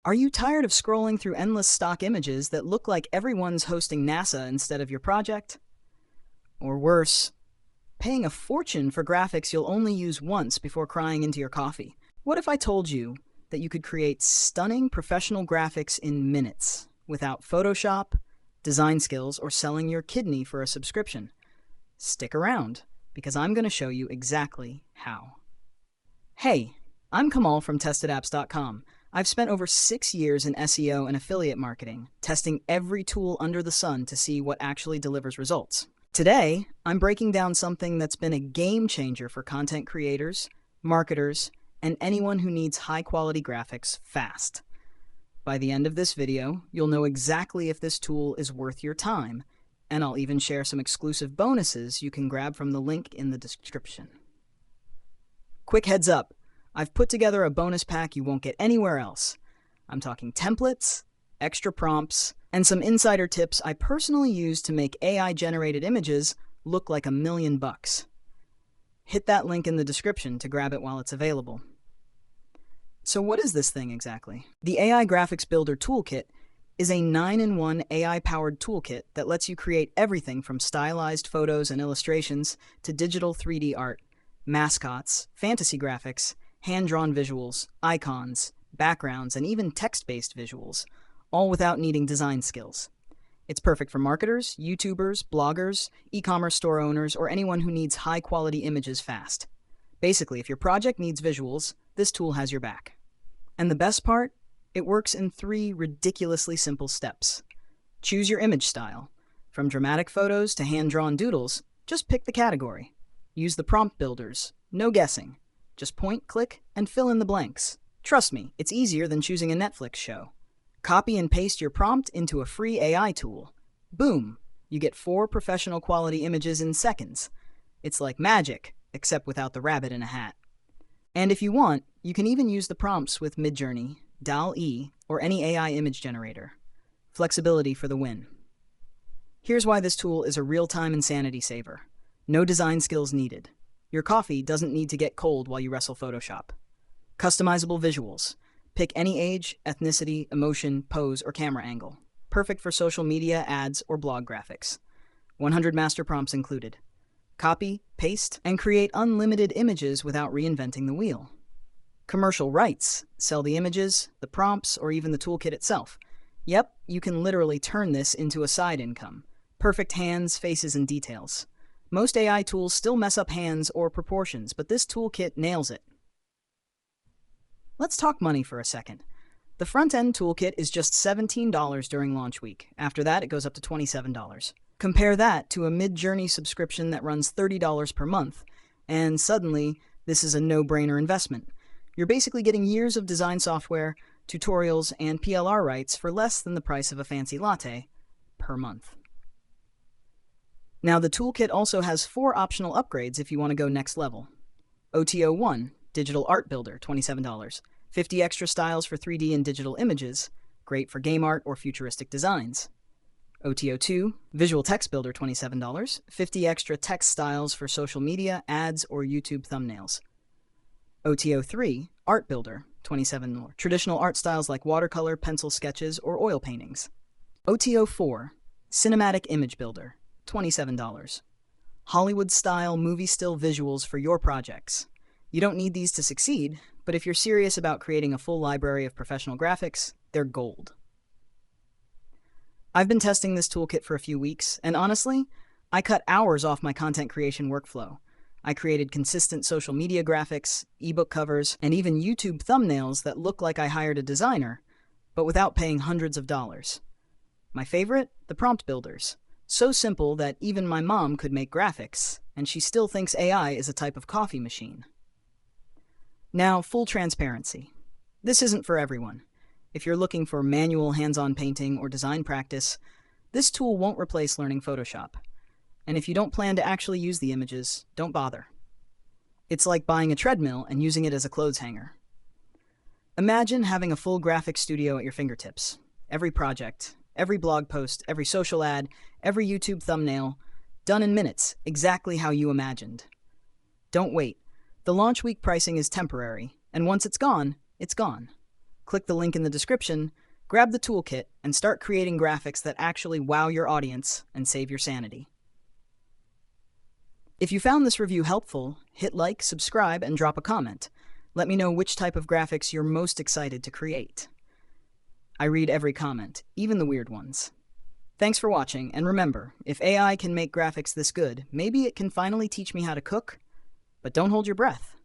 Are you tired of scrolling through endless stock images that look like everyone's hosting NASA instead of your project? Or worse, paying a fortune for graphics you'll only use once before crying into your coffee? What if I told you that you could create stunning professional graphics in minutes without Photoshop, design skills, or selling your kidney for a subscription? Stick around, because I'm going to show you exactly how. Hey, I'm Kamal from TestedApps.com. I've spent over 6 years in SEO and affiliate marketing, testing every tool under the sun to see what actually delivers results. Today, I'm breaking down something that's been a game changer for content creators, marketers, and anyone who needs high-quality graphics fast. By the end of this video, you'll know exactly if this tool is worth your time, and I'll even share some exclusive bonuses you can grab from the link in the description. Quick heads up, I've put together a bonus pack you won't get anywhere else. I'm talking templates, extra prompts, and some insider tips I personally use to make AI-generated images look like $1,000,000. Hit that link in the description to grab it while it's available. So what is this thing exactly? The AI Graphics Builder Toolkit is a 9-in-1 AI-powered toolkit that lets you create everything from stylized photos and illustrations to digital 3D art, mascots, fantasy graphics, hand-drawn visuals, icons, backgrounds, and even text-based visuals, all without needing design skills. It's perfect for marketers, YouTubers, bloggers, e-commerce store owners, or anyone who needs high-quality images fast. Basically, if your project needs visuals, this tool has your back. And the best part? It works in 3 ridiculously simple steps. Choose your image style. From dramatic photos to hand-drawn doodles, just pick the category. Use the prompt builders. No guessing. Just point, click, and fill in the blanks. Trust me, it's easier than choosing a Netflix show. Copy and paste your prompt into a free AI tool. Boom! You get 4 professional quality images in seconds. It's like magic, except without the rabbit in a hat. And if you want, you can even use the prompts with Midjourney, DALL-E, or any AI image generator. Flexibility for the win. Here's why this tool is a real-time insanity saver. No design skills needed. Your coffee doesn't need to get cold while you wrestle Photoshop. Customizable visuals. Pick any age, ethnicity, emotion, pose, or camera angle. Perfect for social media, ads, or blog graphics. 100 master prompts included. Copy, paste, and create unlimited images without reinventing the wheel. Commercial rights. Sell the images, the prompts, or even the toolkit itself. Yep, you can literally turn this into a side income. Perfect hands, faces, and details. Most AI tools still mess up hands or proportions, but this toolkit nails it. Let's talk money for a second. The front-end toolkit is just $17 during launch week. After that, it goes up to $27. Compare that to a Midjourney subscription that runs $30 per month, and suddenly, this is a no-brainer investment. You're basically getting years of design software, tutorials, and PLR rights for less than the price of a fancy latte per month. Now, the toolkit also has 4 optional upgrades if you want to go next level. OTO1, Digital Art Builder, $27. 50 extra styles for 3D and digital images, great for game art or futuristic designs. OTO2, Visual Text Builder, $27. 50 extra text styles for social media, ads, or YouTube thumbnails. OTO3, Art Builder, $27. Traditional art styles like watercolor, pencil sketches, or oil paintings. OTO4, Cinematic Image Builder, $27. Hollywood-style movie still visuals for your projects. You don't need these to succeed, but if you're serious about creating a full library of professional graphics, they're gold. I've been testing this toolkit for a few weeks, and honestly, I cut hours off my content creation workflow. I created consistent social media graphics, ebook covers, and even YouTube thumbnails that look like I hired a designer, but without paying hundreds of dollars. My favorite? The prompt builders. So simple that even my mom could make graphics, and she still thinks AI is a type of coffee machine. Now, full transparency. This isn't for everyone. If you're looking for manual hands-on painting or design practice, this tool won't replace learning Photoshop. And if you don't plan to actually use the images, don't bother. It's like buying a treadmill and using it as a clothes hanger. Imagine having a full graphic studio at your fingertips. Every project, every blog post, every social ad, every YouTube thumbnail, done in minutes, exactly how you imagined. Don't wait. The launch week pricing is temporary, and once it's gone, it's gone. click the link in the description, grab the toolkit, and start creating graphics that actually wow your audience and save your sanity. If you found this review helpful, hit like, subscribe, and drop a comment. Let me know which type of graphics you're most excited to create. I read every comment, even the weird ones. Thanks for watching, and remember, if AI can make graphics this good, maybe it can finally teach me how to cook, but don't hold your breath.